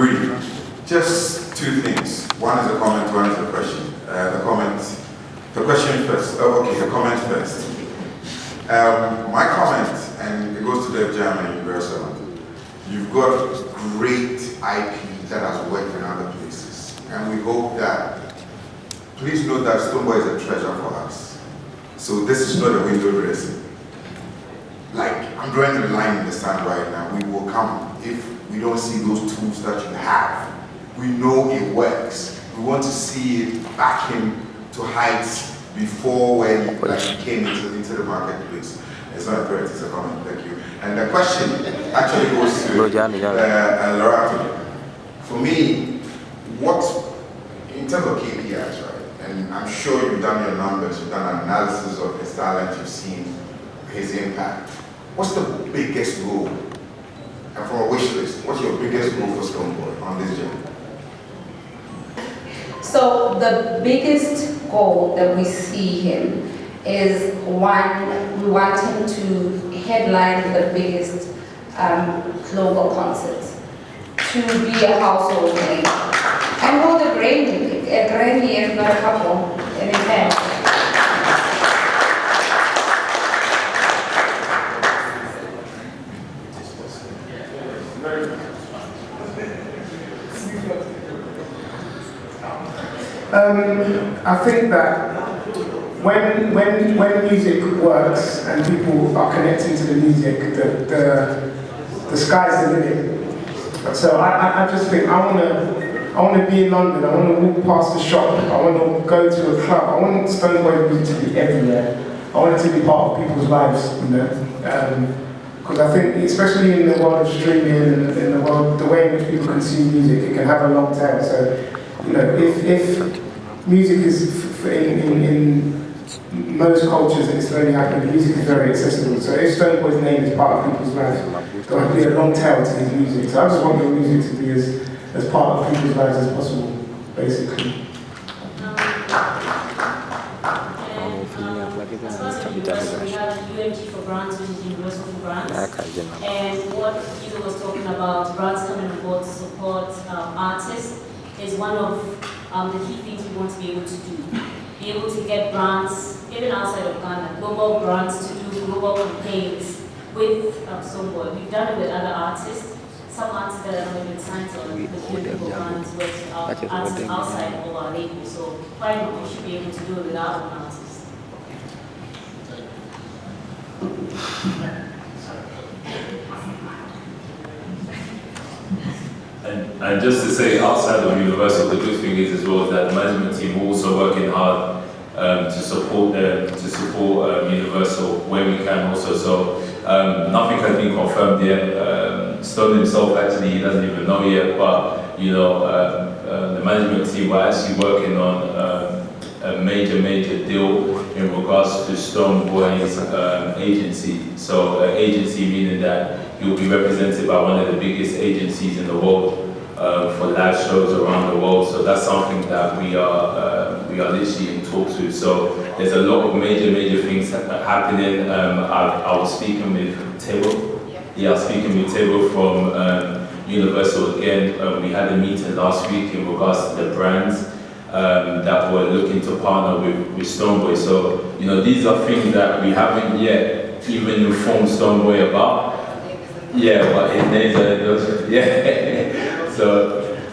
Really, just two things. One is a comment, one is a question. The question first. Oh, okay, the comment first. My comment, and it goes to the German Universal. You've got great IP that has worked in other places, and we hope that. Please note that Stonebwoy is a treasure for us. So this is not a window dressing. Like, I'm drawing the line in the sand right now. We will come if we don't see those tools that you have. We know it works. We want to see it back into heights before when you came into the marketplace. It's not a threat, it's a comment. Thank you. And the question actually goes to Laura. For me, in terms of KPIs, right? And I'm sure you've done your numbers, you've done analysis of his talent, you've seen his impact. What's the biggest goal? And from a wish list, what's your biggest goal for Stonebwoy on this journey? So the biggest goal that we see him is one, we want him to headline the biggest global concerts, to be a household name. And hold a Grammy is not a couple, an event. I think that when music works and people are connecting to the music, the sky's the limit. So I just think I want to be in London. I want to walk past the shop. I want to go to a club. I want Stonebwoy to be everywhere. I want it to be part of people's lives, you know. Because I think, especially in the world of streaming and in the world, the way in which people consume music, it can have a long tail. So, you know, if music is in most cultures, and it's very happening, music is very accessible. So if Stonebwoy's name is part of people's lives, there will be a long tail to his music. So I just want your music to be as part of people's lives as possible, basically. As far as Universal, we have UMG for grants and Universal for grants. And what Hugo was talking about, grants coming on board to support artists, is one of the key things we want to be able to do. Be able to get grants, even outside of Ghana, global grants to do global campaigns with Stonebwoy. We've done it with other artists. Some artists that are not even signed on the global grants with artists outside of our label. So why not we should be able to do it with our own artists? And just to say, outside of Universal, the good thing is as well that the management team are also working hard to support Universal where we can also. So nothing has been confirmed yet. Stone himself actually he doesn't even know yet, but you know the management team were actually working on a major deal in regards to Stonebwoy's agency. So agency meaning that you'll be represented by one of the biggest agencies in the world for live shows around the world. So that's something that we are literally in talks with. So there's a lot of major things happening. I was speaking with Table. Yeah, I was speaking with Table from Universal again. We had a meeting last week in regards to the brands that were looking to partner with Stonebwoy. So, you know, these are things that we haven't yet even informed Stonebwoy about. Yeah, but his names are, yeah. So,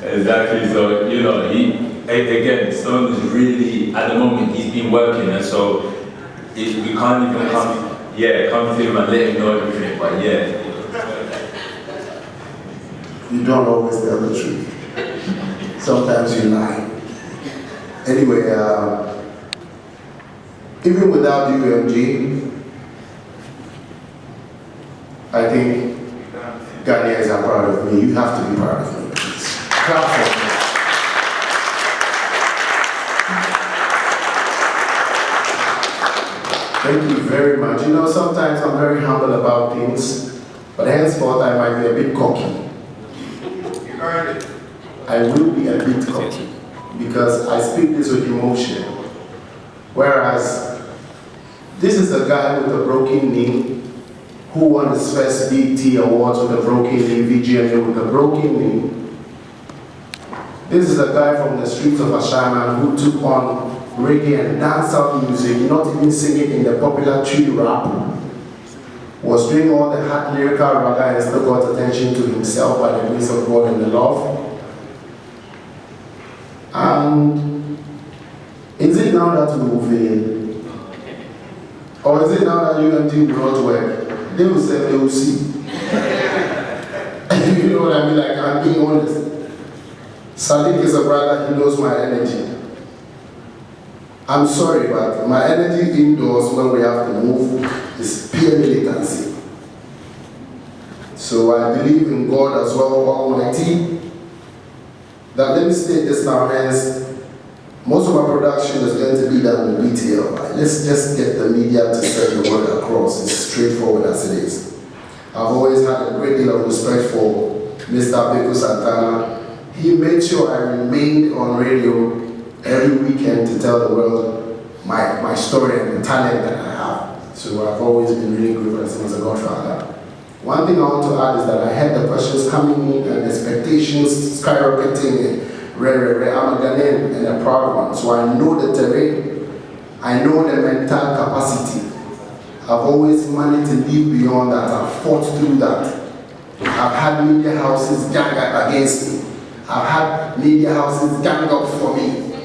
exactly, so, you know, again, Stone is really, at the moment, he's been working, and so we can't even come to him and let him know everything, but yeah. You don't always tell the truth. Sometimes you lie. Anyway, even without UMG, I think Ghanaians are proud of me. You have to be proud of me, please. Clap for me. Thank you very much. You know, sometimes I'm very humble about things, but henceforth I might be a bit cocky. You earned it. I will be a bit cocky, because I speak this with emotion. Whereas, this is a guy with a broken knee who won his first BT Awards with a broken knee, VGMA with a broken knee, This is a guy from the streets of Ashaiman who took on reggae and dancehall music, not even singing in the popular tree rap. Was doing all the hard lyrical raga and still got attention to himself by the grace of God and the love. And is it now that we will fail? Or is it now that UMT will not work? They will say they will see. You know what I mean? Like, I'm being honest. Sadiq is a brother, he knows my energy. I'm sorry, but my energy indoors when we have to move is pure militancy. So I believe in God as well, Almighty, that let me state this now, hence, most of our production is going to be done in BTL. Right? Let's just get the media to send the word across. It's straightforward as it is. I've always had a great deal of respect for Mr. Beko Santana. He made sure I remained on radio every weekend to tell the world my story and the talent that I have. So I've always been really grateful as a godfather. One thing I want to add is that I had the questions coming in and expectations skyrocketing. I'm a Ghanaian and a proud one, so I know the terrain. I know the mental capacity. I've always managed to live beyond that. I've fought through that. I've had media houses gang up against me. I've had media houses gang up for me.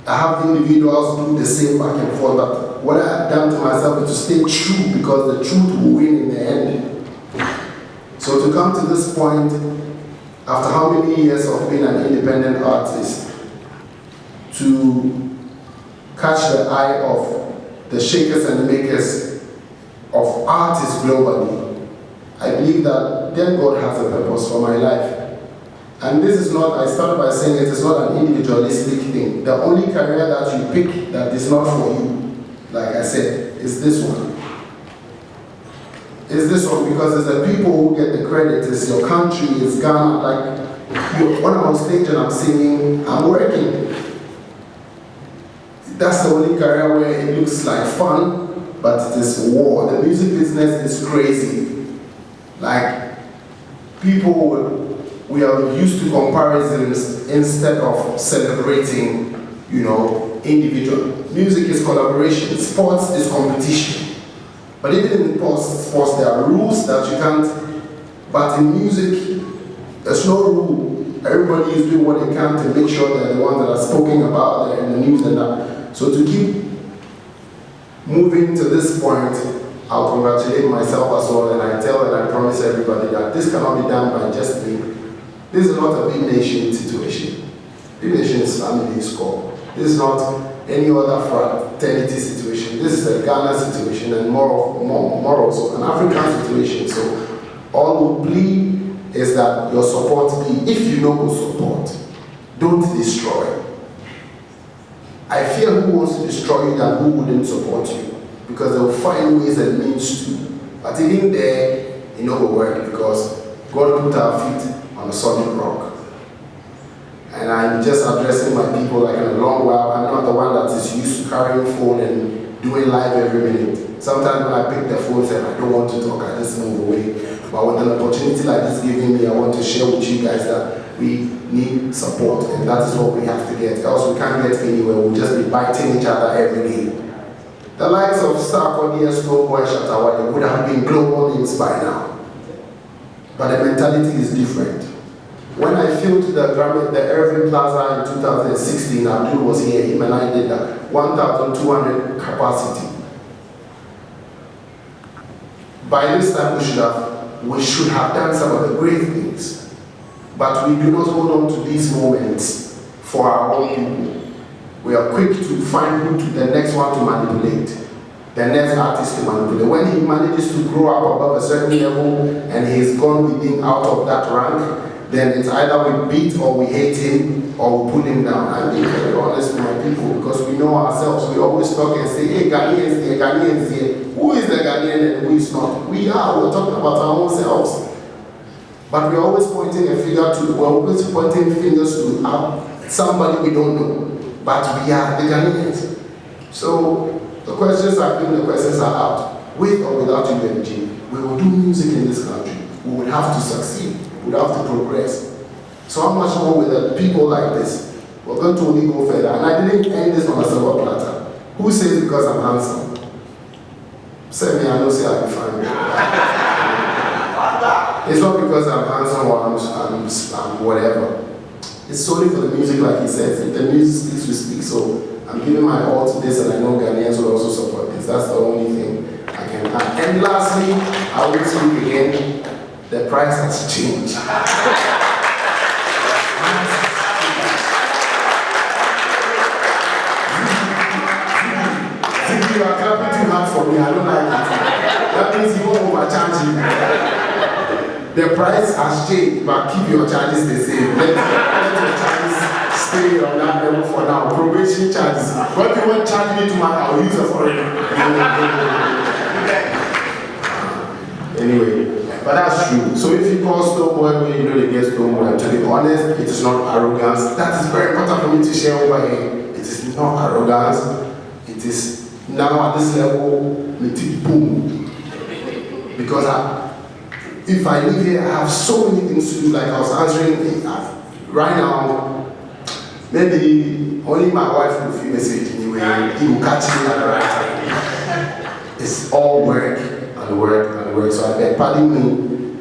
I have individuals do the same back and forth, but what I've done to myself is to stay true because the truth will win in the end. So to come to this point, after how many years of being an independent artist, to catch the eye of the shakers and makers of artists globally, I believe that then God has a purpose for my life. And this is not, I started by saying it is not an individualistic thing. The only career that you pick that is not for you, like I said, is this one. Is this one because it's the people who get the credit, it's your country, it's Ghana. Like, when I'm on stage and I'm singing, I'm working. That's the only career where it looks like fun, but it is war. The music business is crazy. Like, people, we are used to comparisons instead of celebrating, individual. Music is collaboration, sports is competition. But even in sports, there are rules that you can't, but in music, there's no rule. Everybody is doing what they can to make sure they're the ones that are spoken about there in the news and that. So to keep moving to this point, I'll congratulate myself as well, and I tell and I promise everybody that this cannot be done by just me. This is not a big nation situation. Big nation is family score. This is not any other fraternity situation. This is a Ghana situation and more also an African situation. So all we plead is that your support be, if you know who support, don't destroy. I fear who wants to destroy you than who wouldn't support you, because they will find ways and means to. But even there, it will work because God put our feet on a solid rock. And I'm just addressing my people like in a long while. I'm not the one that is used to carrying phone and doing live every minute. Sometimes when I pick the phone and I don't want to talk, I just move away. But with an opportunity like this giving me, I want to share with you guys that we need support, and that is what we have to get. Else we can't get anywhere. We'll just be biting each other every day. The likes of Sarkodie and Stonebwoy Shatawale would have been global names by now. But the mentality is different. When I filled the Irving Plaza in 2016, Abdul was here, him and I did that, 1,200 capacity. By this time we should have done some of the great things. But we do not hold on to these moments for our own people. We are quick to find who to the next one to manipulate, the next artist to manipulate. When he manages to grow up above a certain level and he's gone within out of that rank, then it's either we beat or we hate him or we pull him down. I'm being very honest with my people because we know ourselves. We always talk and say, hey, Ghanaians here, Ghanaians here. Who is the Ghanaian and who is not? We're talking about our own selves. But we're always pointing fingers to somebody we don't know. But we are the Ghanaians. So the questions are out. With or without UMG, we will do music in this country. We will have to succeed. We will have to progress. So how much more with the people like this? We're going to only go further. And I didn't end this on a silver platter. Who says because I'm handsome? Sammy, I don't say I'm fine. It's not because I'm handsome or I'm whatever. It's solely for the music, like he says. If the music speaks, we speak. So I'm giving my all to this, and I know Ghanaians will also support this. That's the only thing I can add. And lastly, I will speak again. The price has changed. You are clapping too hard for me. I don't like it. That means you won't overcharge you. The price has changed, but keep your charges the same. Let your charges stay on that level for now. Probation charges. What you want to charge me to my house, I'll use it for it. Anyway, but that's true. So if you call Stonebwoy when you know they get Stonebwoy, to be honest, it is not arrogance. That is very important for me to share over here. It is not arrogance. It is now at this level, boom. Because if I live here, I have so many things to do. Like I was answering right now, maybe only my wife will feel message anyway. He will catch me at the right time. It's all work and work and work. So I beg, pardon me,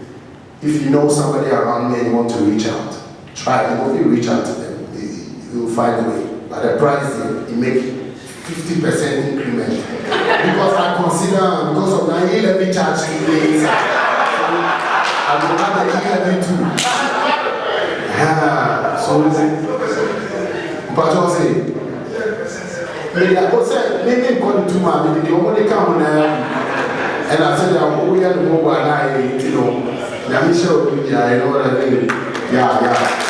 if you know somebody around me and you want to reach out, try. And if you reach out to them, you will find a way. But the price, you make 50% increment. Because I consider, because of my 11 charge things, I will have the 11 too. So is it? But I'll say, maybe I go say, maybe go to my, maybe the only come on and I said, we are the mobile, and I, you know, I'm sure, yeah, I know what I mean. Yeah.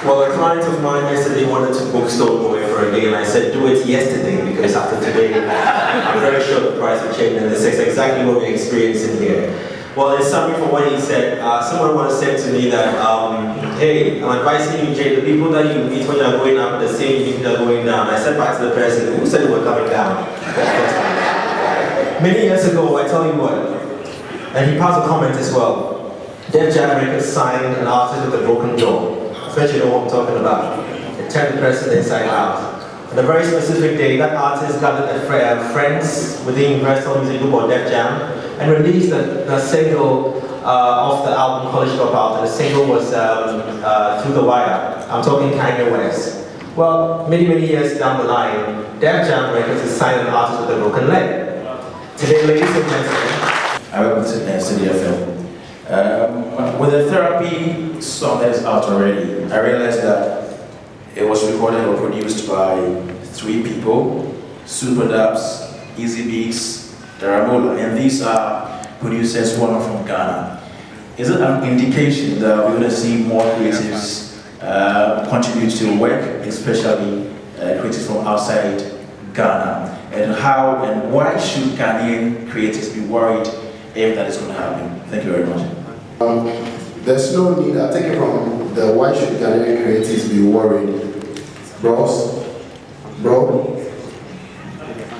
Well, a client of mine yesterday wanted to book Stonebwoy for a day, and I said, do it yesterday, because after today, I'm very sure the price will change, and this is exactly what we're experiencing here. Well, in summary from what he said, someone once said to me that, hey, I'm advising you, Jay, the people that you meet when you're going up are the same people that are going down. I said back to the person, who said we were coming down? Many years ago, I tell you what, and he passed a comment as well, Def Jam Records signed an artist with a broken jaw. I bet you know what I'm talking about. It turned the person inside out. On a very specific day, that artist gathered friends within the Universal Music Group or Def Jam and released the single off the album College Dropout, and the single was Through the Wire. I'm talking Kanye West. Well, many years down the line, Def Jam Records is signed an artist with a broken leg. Today, ladies and gentlemen, I went to study a film. With the therapy song that is out already, I realized that it was recorded or produced by 3 people: Super Dubs, Easy Beats, Daramola, and these are producers who are not from Ghana. Is it an indication that we're going to see more creatives contribute to work, especially creatives from outside Ghana? And how and why should Ghanaian creatives be worried if that is going to happen? Thank you very much. There's no need, I take it from the why should Ghanaian creatives be worried? Bro?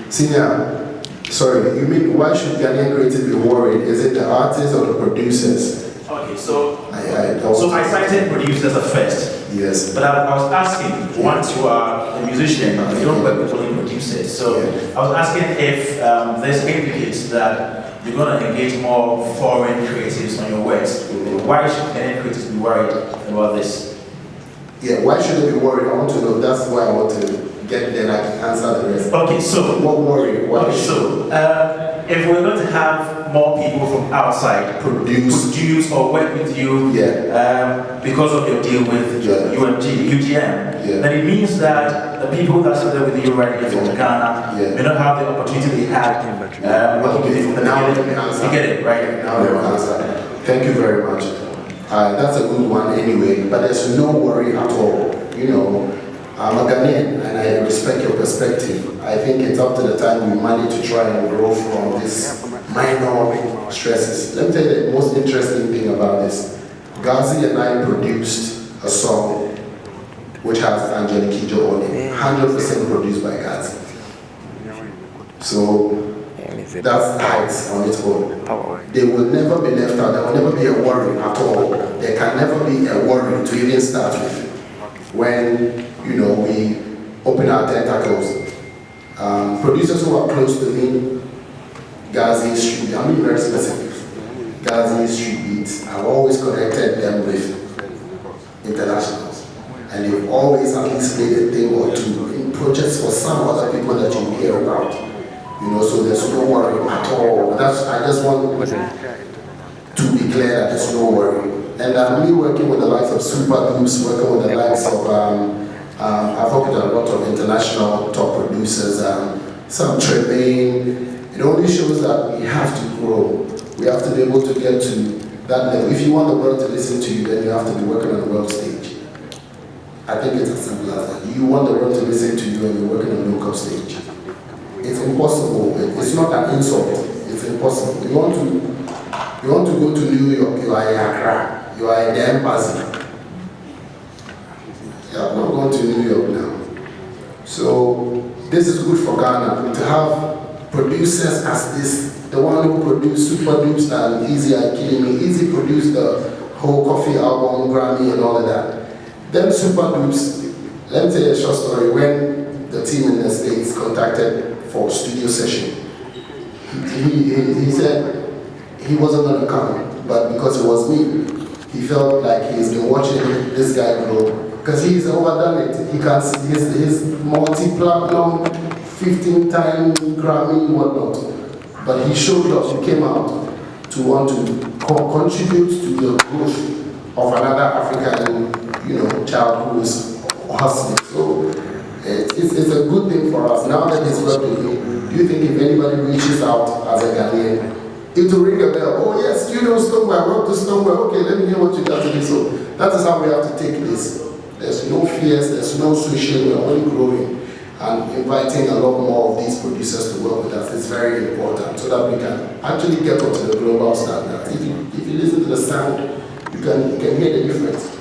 Senior, sorry, you mean why should Ghanaian creatives be worried? Is it the artists or the producers? Okay, so I cited producers at first. Yes. But I was asking, once you are a musician, you don't work with only producers. So I was asking if this indicates that you're going to engage more foreign creatives on your works. Why should Ghanaian creatives be worried about this? Yeah, why should they be worried? I want to know. That's why I want to get there. I can answer the rest. Okay, so what worry? If we're going to have more people from outside produce or work with you, because of your deal with UGM, then it means that the people that started with you right here from Ghana may not have the opportunity they had working with you from the beginning. You get it, right? Now they will answer. Thank you very much. That's a good one anyway, but there's no worry at all. You know, I'm a Ghanaian and I respect your perspective. I think it's up to the time we manage to try and grow from this minor stresses. Let me tell you the most interesting thing about this. Gazi and I produced a song which has Angelique Kidjo on it, 100% produced by Gazi. So That's heights on its own. They will never be left out. There will never be a worry at all. There can never be a worry to even start with. When, you know, we open our tentacles. Producers who are close to me, Gazi Street, I'm being very specific. Gazi Street Beats, I've always connected them with internationals. And they've always at least played a thing or two in projects for some other people that you hear about. You know, so there's no worry at all. I just want to be clear that there's no worry. And me working with the likes of Super Groups, working with the likes of, I've worked with a lot of international top producers, some Tremaine. It only shows that we have to grow. We have to be able to get to that level. If you want the world to listen to you, then you have to be working on the world stage. I think it's as simple as that. You want the world to listen to you and you're working on the local stage. It's impossible. It's not an insult. It's impossible. You want to go to New York, you are in Accra, you are in the embassy. You are not going to New York now. So this is good for Ghana to have producers as this. The one who produced Super Dupes and Easy Are Killing Me. Easy produced the whole Coffee album, Grammy and all of that. Then Super Dupes, let me tell you a short story. When the team in the States contacted for studio session, he said he wasn't going to come, but because it was me, he felt like he's been watching this guy grow. Because he's overdone it. He can see his multi-platinum, 15-time Grammy, whatnot. But he showed up, he came out to want to contribute to the growth of another African, child who is hustling. So it's a good thing for us. Now that he's working here, do you think if anybody reaches out as a Ghanaian, it will ring a bell? Oh yes, Stonebwoy, I wrote to Stonebwoy. Okay, let me hear what you got to do. So that is how we have to take this. There's no fears, there's no switching, we're only growing. And inviting a lot more of these producers to work with us is very important so that we can actually get onto the global standard. If you listen to the sound, you can hear the difference.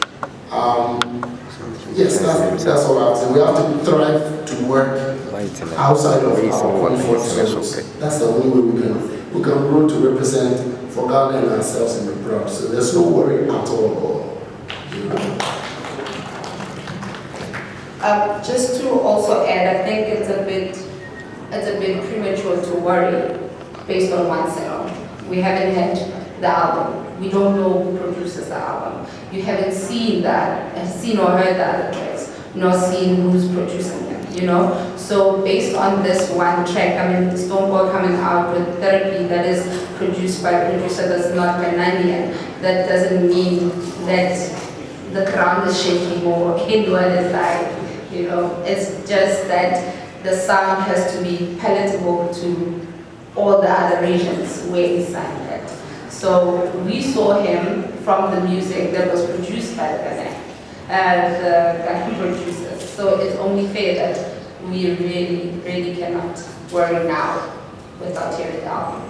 Yes, that's all I have to say. We have to thrive to work outside of our comfort zones. That's the only way we can grow to represent for Ghana and ourselves and be proud. So there's no worry at all. Just to also add, I think it's a bit premature to worry based on one single. We haven't had the album. We don't know who produces the album. You haven't seen or heard the other tracks, nor seen who's producing them, So based on this one track, Stonebwoy coming out with Therapy that is produced by a producer that's not Ghanaian, that doesn't mean that the ground is shaking or Hindwell is like, it's just that the sound has to be palatable to all the other regions where he signed it. So we saw him from the music that was produced by the Ghanaian producers. So it's only fair that we really, really cannot worry now without hearing the album.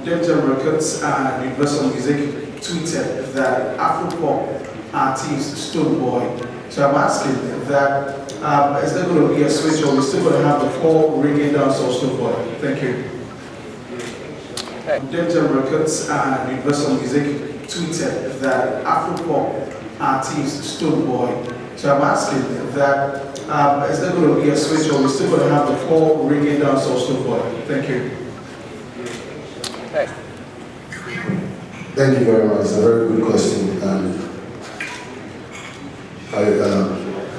Delta Records and Universal Music tweeted that Afropop artist Stonebwoy. So I'm asking that, is there going to be a switch or we're still going to have the core reggae dancehall Stonebwoy? Thank you. Delta Records and Universal Music tweeted that Afropop artist Stonebwoy. So I'm asking that, is there going to be a switch or we're still going to have the core reggae dancehall Stonebwoy? Thank you. Thank you very much. It's a very good question.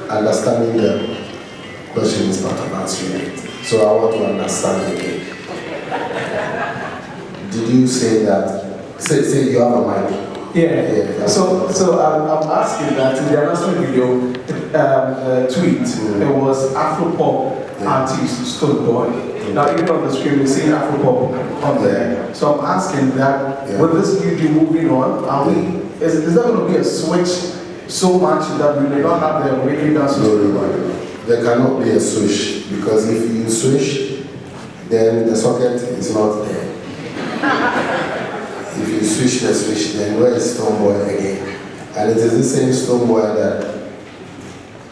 Understanding the question is part of answering it. So I want to understand it. Did you say that? Say you have a mic. Yeah. So I'm asking that in the announcement video tweet, it was Afropop artist Stonebwoy. Now even on the screen we see Afropop on there. So I'm asking that with this video moving on, is there going to be a switch so much that we may not have the reggae dancers? No. There cannot be a switch because if you switch, then the socket is not there. If you switch the switch, then where is Stonebwoy again? And it is the same Stonebwoy that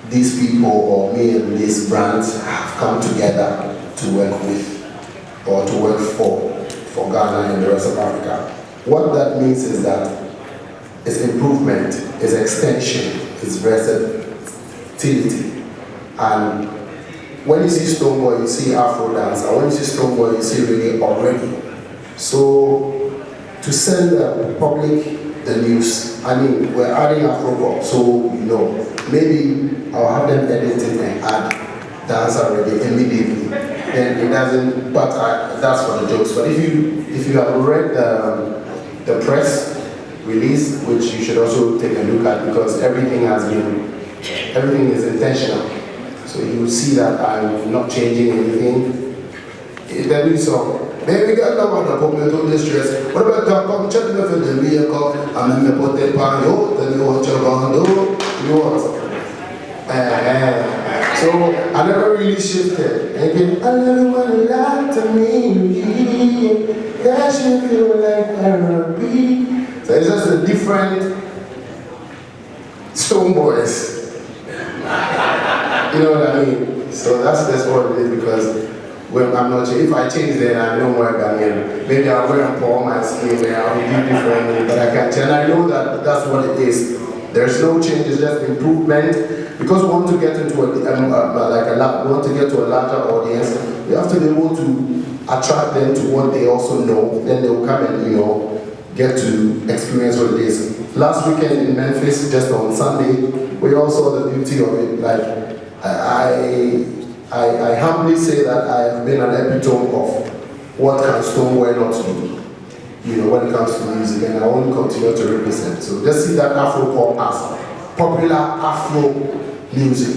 these people or me and these brands have come together to work with. or to work for Ghana and the rest of Africa. What that means is that it's improvement, it's extension, it's versatility. And when you see Stonebwoy, you see Afro dance, and when you see Stonebwoy, you see really already. So to send the public the news, I mean, we're adding Afro pop, so you know, maybe I'll have them edit it and add dance already immediately. Then it doesn't, but that's for the jokes. But if you have read the press release, which you should also take a look at, because everything is intentional. So you will see that I'm not changing anything. There is some. Maybe we got no one to put me through this stress. What about that? Come check me for the vehicle. I'm in the put the pan. Yo, tell me what you're going to do. You want? So I never really shifted. Again, I never want to lie to me. That should feel like therapy. So it's just a different Stonebwoys. You know what I mean? So that's what it is, because I'm not sure. If I change, then I'm no more Ghanaian. Maybe I'll wear and pour my skin and I'll be different, but I can't change. And I know that that's what it is. There's no change, it's just improvement. Because we want to get into we want to get to a larger audience, we have to be able to attract them to what they also know. Then they will come and, you know, get to experience what it is. Last weekend in Memphis, just on Sunday, we all saw the beauty of it. Like, I humbly say that I have been an epitome of what can Stonebwoy not do, you know, when it comes to music, and I want to continue to represent. So just see that Afro pop as popular Afro music.